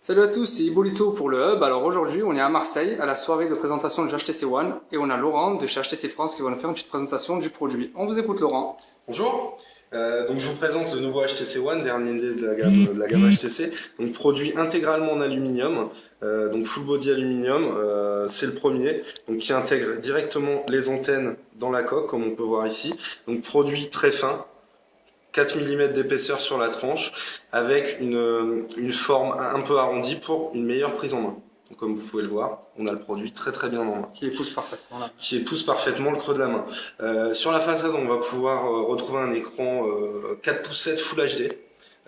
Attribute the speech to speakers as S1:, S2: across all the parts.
S1: Salut à tous, c'est Ibolito pour le Hub. Alors aujourd'hui, on est à Marseille, à la soirée de présentation du HTC One, et on a Laurent de chez HTC France qui va nous faire une petite présentation du produit. On vous écoute, Laurent.
S2: Bonjour, donc je vous présente le nouveau HTC One, dernier né de la gamme HTC. Donc produit intégralement en aluminium, donc full body aluminium, c'est le premier, donc qui intègre directement les antennes dans la coque, comme on peut voir ici. Donc produit très fin, 4 mm d'épaisseur sur la tranche, avec une forme un peu arrondie pour une meilleure prise en main. Donc, comme vous pouvez le voir, on a le produit très bien en main.
S1: Qui épouse parfaitement là.
S2: Qui épouse parfaitement le creux de la main. Sur la façade, on va pouvoir retrouver un écran 4:7 Full HD,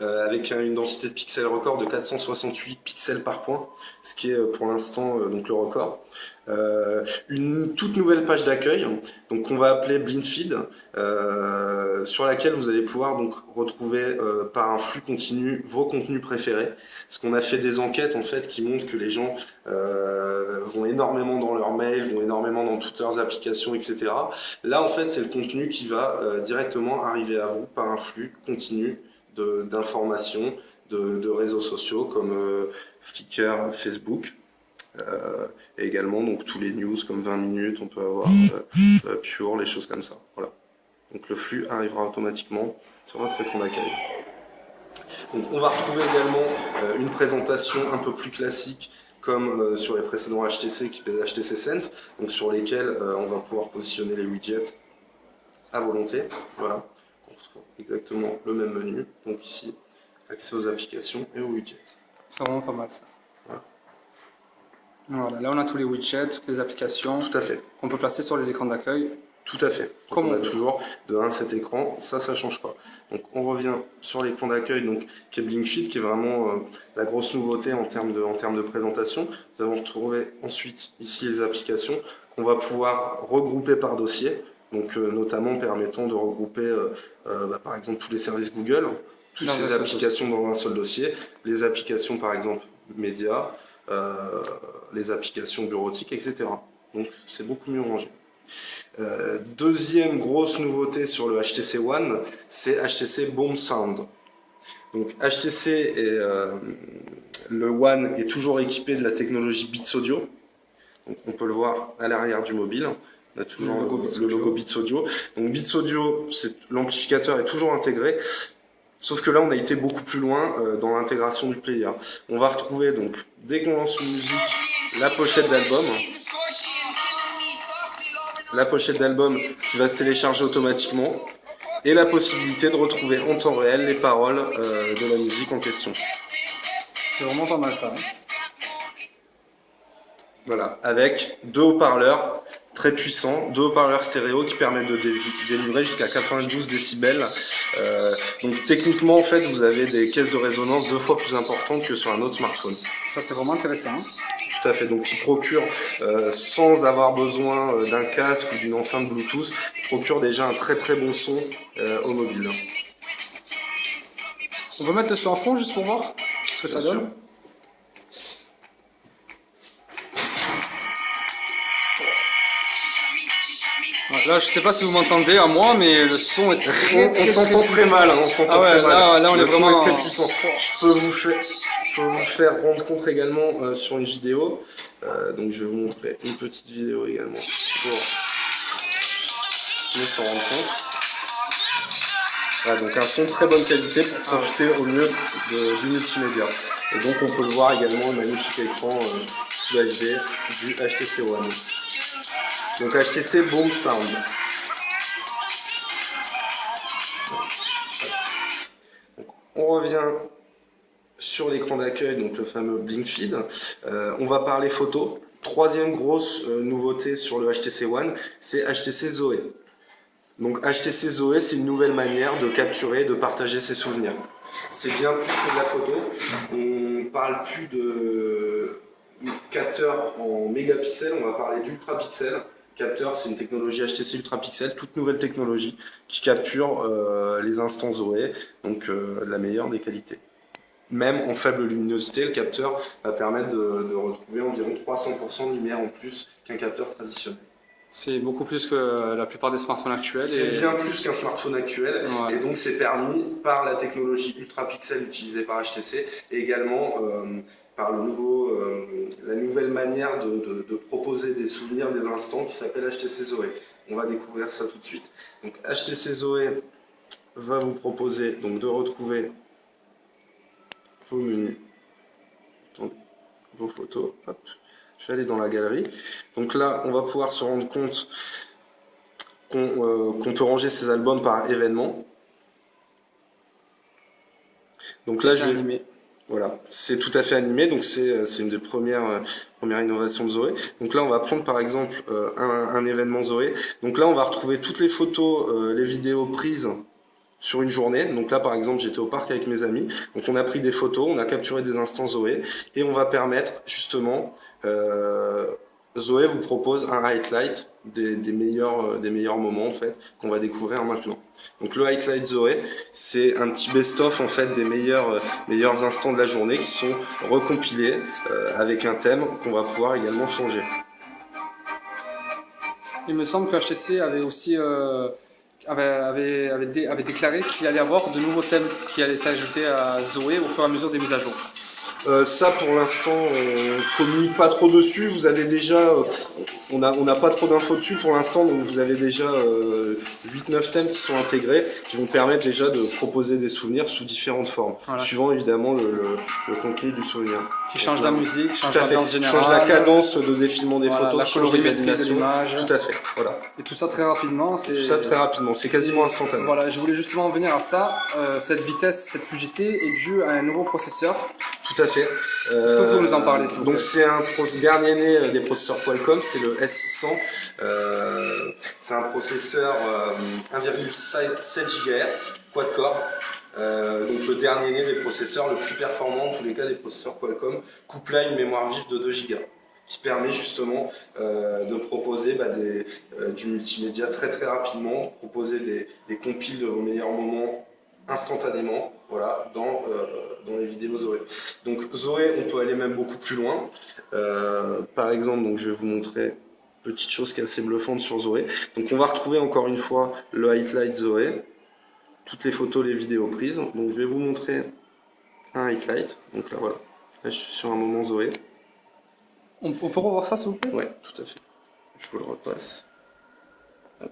S2: avec une densité de pixels record de 468 pixels par point, ce qui est pour l'instant donc le record. Une toute nouvelle page d'accueil, donc qu'on va appeler Blind Feed, sur laquelle vous allez pouvoir donc retrouver par un flux continu vos contenus préférés. Parce qu'on a fait des enquêtes en fait qui montrent que les gens vont énormément dans leurs mails, vont énormément dans toutes leurs applications, etc. Là en fait c'est le contenu qui va directement arriver à vous par un flux continu d'informations, de réseaux sociaux comme Flickr, Facebook. Et également donc tous les news comme 20 minutes, on peut avoir Pure, les choses comme ça. Voilà. Donc le flux arrivera automatiquement sur votre écran d'accueil. Donc on va retrouver également une présentation un peu plus classique comme sur les précédents HTC, qui est HTC Sense, donc sur lesquels on va pouvoir positionner les widgets à volonté. Voilà. On retrouve exactement le même menu. Donc ici, accès aux applications et aux widgets.
S1: C'est vraiment pas mal ça. Voilà, là on a tous les widgets, toutes les applications.
S2: Tout à fait.
S1: Qu'on peut placer sur les écrans d'accueil.
S2: Tout à fait.
S1: Comme
S2: on a toujours de 1 cet écran, ça change pas. Donc on revient sur l'écran d'accueil, donc qui est Blind Feed, qui est vraiment la grosse nouveauté en termes de présentation. Nous allons retrouver ensuite ici les applications qu'on va pouvoir regrouper par dossier, donc notamment permettant de regrouper par exemple tous les services Google, toutes ces applications dans un seul dossier, les applications par exemple médias, les applications bureautiques, etc. Donc c'est beaucoup mieux rangé. Deuxième grosse nouveauté sur le HTC One, c'est HTC Boom Sound. Donc HTC et le One est toujours équipé de la technologie Beats Audio. Donc on peut le voir à l'arrière du mobile. On a toujours le logo Beats Audio. Donc Beats Audio, l'amplificateur est toujours intégré. Sauf que là, on a été beaucoup plus loin dans l'intégration du player. On va retrouver donc, dès qu'on lance une musique, la pochette d'album. La pochette d'album qui va se télécharger automatiquement. Et la possibilité de retrouver en temps réel les paroles de la musique en question.
S1: C'est vraiment pas mal ça. Hein.
S2: Voilà, avec deux haut-parleurs très puissants, deux haut-parleurs stéréo qui permettent de délivrer jusqu'à 92 décibels. Donc techniquement, en fait, vous avez des caisses de résonance 2 fois plus importantes que sur un autre smartphone.
S1: Ça, c'est vraiment intéressant. Hein.
S2: Tout à fait, donc qui procure, sans avoir besoin d'un casque ou d'une enceinte Bluetooth, procure déjà un très bon son au mobile.
S1: On peut mettre le son en fond juste pour voir ce que ça donne. Là, je sais pas si vous m'entendez à moi, mais le son est
S2: on s'entend très mal.
S1: Là, on est vraiment
S2: très puissant. Je peux vous faire rendre compte également sur une vidéo. Donc je vais vous montrer une petite vidéo également pour s'en rendre compte. Voilà, donc un son de très bonne qualité pour profiter au mieux du multimédia. Et donc on peut le voir également, un magnifique écran Full HD du HTC One. Donc HTC Boom Sound. Donc, on revient sur l'écran d'accueil, donc le fameux Blind Feed. On va parler photo. Troisième grosse nouveauté sur le HTC One, c'est HTC Zoé. Donc HTC Zoé, c'est une nouvelle manière de capturer, de partager ses souvenirs. C'est bien plus que de la photo. On parle plus de capteur en mégapixels, on va parler d'ultrapixels. Capteur, c'est une technologie HTC Ultrapixel, toute nouvelle technologie qui capture les instants Zoé, donc la meilleure des qualités. Même en faible luminosité, le capteur va permettre de retrouver environ 300% de lumière en plus qu'un capteur traditionnel.
S1: C'est beaucoup plus que la plupart des smartphones actuels.
S2: C'est bien plus qu'un smartphone actuel, ouais. Et donc c'est permis par la technologie Ultrapixel utilisée par HTC et également par la nouvelle manière de proposer des souvenirs, des instants qui s'appelle HTC Zoé. On va découvrir ça tout de suite. Donc HTC Zoé va vous proposer donc de retrouver vos menus, vos photos. Hop. Je vais aller dans la galerie. Donc là, on va pouvoir se rendre compte qu'on peut ranger ses albums par événement. Donc là, voilà, c'est tout à fait animé, donc c'est une des premières innovations de Zoé. Donc là, on va prendre par exemple un événement Zoé. Donc là, on va retrouver toutes les photos, les vidéos prises sur une journée. Donc là, par exemple, j'étais au parc avec mes amis. Donc on a pris des photos, on a capturé des instants Zoé, et on va permettre justement... Zoé vous propose un highlight des meilleurs moments en fait qu'on va découvrir maintenant. Donc le highlight Zoé, c'est un petit best-of en fait des meilleurs instants de la journée qui sont recompilés avec un thème qu'on va pouvoir également changer.
S1: Il me semble que HTC avait aussi avait déclaré qu'il allait y avoir de nouveaux thèmes qui allaient s'ajouter à Zoé au fur et à mesure des mises à jour.
S2: Ça pour l'instant on communique pas trop dessus, vous avez déjà on n'a pas trop d'infos dessus pour l'instant, donc vous avez déjà 8-9 thèmes qui sont intégrés qui vont permettre déjà de proposer des souvenirs sous différentes formes, voilà, suivant évidemment le contenu du souvenir.
S1: Qui change la musique, change l'ambiance générale,
S2: change la cadence de défilement des
S1: voilà,
S2: photos,
S1: la colorimétrie de l'image.
S2: Tout à fait, voilà.
S1: Et tout ça très rapidement.
S2: Tout ça très rapidement, c'est quasiment instantané.
S1: Voilà, je voulais justement en venir à ça. Cette vitesse, cette fluidité est due à un nouveau processeur.
S2: Tout à fait.
S1: Est-ce que vous pouvez nous en parler, s'il vous plaît ?
S2: Donc c'est un dernier né des processeurs Qualcomm, c'est le S600. C'est un processeur 1,7 GHz quad-core. Donc le dernier né des processeurs, le plus performant en tous les cas des processeurs Qualcomm, couplé à une mémoire vive de 2 Go, qui permet justement de proposer du multimédia très très rapidement, proposer des compiles de vos meilleurs moments instantanément, voilà, dans les vidéos Zoé. Donc Zoé, on peut aller même beaucoup plus loin. Par exemple, donc je vais vous montrer une petite chose qui est assez bluffante sur Zoé. Donc on va retrouver encore une fois le highlight Zoé, toutes les photos, les vidéos prises. Donc je vais vous montrer un highlight. Donc là voilà, là je suis sur un moment Zoé.
S1: On peut revoir ça, s'il vous plaît ?
S2: Oui, tout à fait. Je vous le repasse. Hop.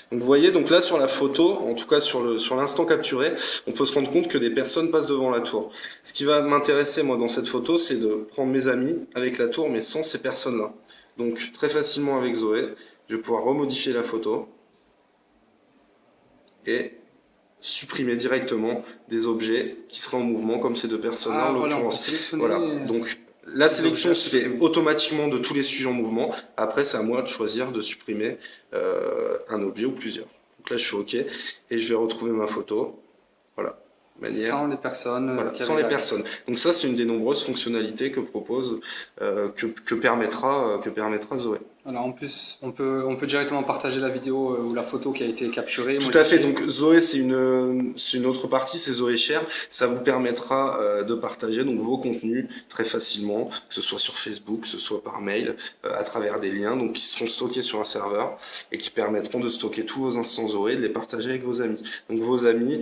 S2: Donc vous voyez, donc là sur la photo, en tout cas sur l'instant capturé, on peut se rendre compte que des personnes passent devant la tour. Ce qui va m'intéresser moi dans cette photo, c'est de prendre mes amis avec la tour, mais sans ces personnes-là. Donc très facilement avec Zoé, je vais pouvoir remodifier la photo et supprimer directement des objets qui seraient en mouvement comme ces deux personnes-là en l'occurrence. Voilà. Donc la sélection se fait automatiquement de tous les sujets en mouvement. Après, c'est à moi de choisir de supprimer un objet ou plusieurs. Donc là, je fais OK et je vais retrouver ma photo. Voilà.
S1: Sans les personnes.
S2: Voilà, sans les personnes. Donc ça, c'est une des nombreuses fonctionnalités que propose, que permettra Zoé.
S1: Alors en plus, on peut directement partager la vidéo ou la photo qui a été capturée.
S2: Tout à fait. Donc Zoé, c'est une autre partie, c'est Zoé Share. Ça vous permettra de partager donc vos contenus très facilement, que ce soit sur Facebook, que ce soit par mail, à travers des liens donc qui seront stockés sur un serveur et qui permettront de stocker tous vos instants Zoé et de les partager avec vos amis. Donc vos amis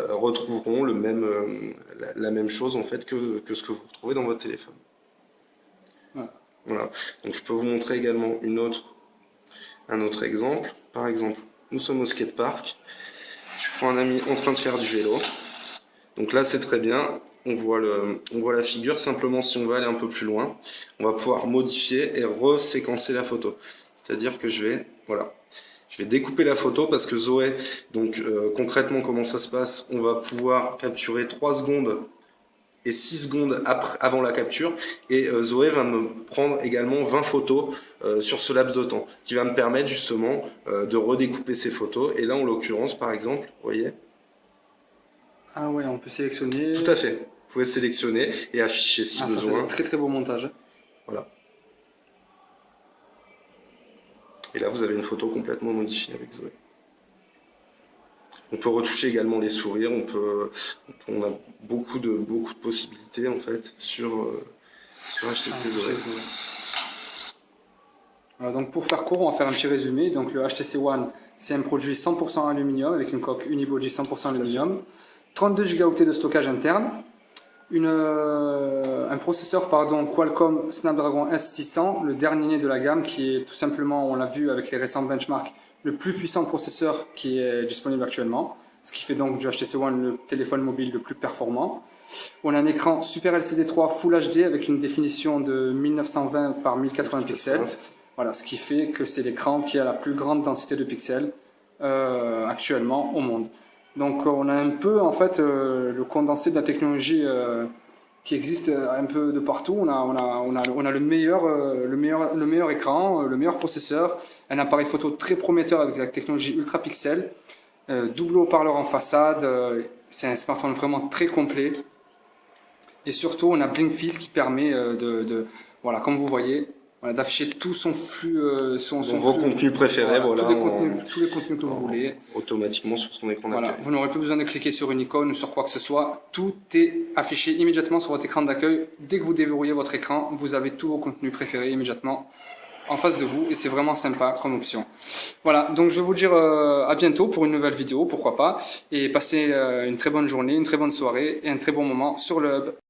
S2: retrouveront la même chose en fait que ce que vous retrouvez dans votre téléphone. Voilà. Donc je peux vous montrer également un autre exemple. Par exemple, nous sommes au skatepark. Je prends un ami en train de faire du vélo. Donc là c'est très bien. On voit la figure. Simplement, si on veut aller un peu plus loin, on va pouvoir modifier et reséquencer la photo. C'est-à-dire que je vais découper la photo parce que Zoé, donc concrètement comment ça se passe, on va pouvoir capturer 3 secondes et 6 secondes avant la capture, et Zoé va me prendre également 20 photos sur ce laps de temps, qui va me permettre justement de redécouper ces photos, et là en l'occurrence par exemple, vous voyez.
S1: Ah ouais, on peut sélectionner.
S2: Tout à fait, vous pouvez sélectionner et afficher si besoin.
S1: Ça fait un très très beau montage.
S2: Voilà. Et là vous avez une photo complètement modifiée avec Zoé. On peut retoucher également les sourires, on a beaucoup de possibilités en fait sur HTC Zoé.
S1: Voilà, donc pour faire court, on va faire un petit résumé. Donc le HTC One, c'est un produit 100% aluminium avec une coque Unibody 100% aluminium, 32 Go de stockage interne, un processeur Qualcomm Snapdragon S600, le dernier né de la gamme, qui est tout simplement, on l'a vu avec les récents benchmarks, le plus puissant processeur qui est disponible actuellement, ce qui fait donc du HTC One le téléphone mobile le plus performant. On a un écran Super LCD 3 Full HD avec une définition de 1920 par 1080 pixels. Voilà, ce qui fait que c'est l'écran qui a la plus grande densité de pixels actuellement au monde. Donc on a un peu en fait le condensé de la technologie qui existe un peu de partout. On a le meilleur écran, le meilleur processeur, un appareil photo très prometteur avec la technologie ultra pixel, double haut-parleur en façade. C'est un smartphone vraiment très complet. Et surtout, on a Blinkfield qui permet voilà, comme vous voyez, voilà, d'afficher tout son flux,
S2: vos contenus préférés, voilà,
S1: tous les contenus que vous voulez.
S2: Automatiquement sur son écran d'accueil.
S1: Voilà, vous n'aurez plus besoin de cliquer sur une icône ou sur quoi que ce soit. Tout est affiché immédiatement sur votre écran d'accueil. Dès que vous déverrouillez votre écran, vous avez tous vos contenus préférés immédiatement en face de vous et c'est vraiment sympa comme option. Voilà, donc je vais vous dire à bientôt pour une nouvelle vidéo, pourquoi pas, et passez une très bonne journée, une très bonne soirée et un très bon moment sur le hub.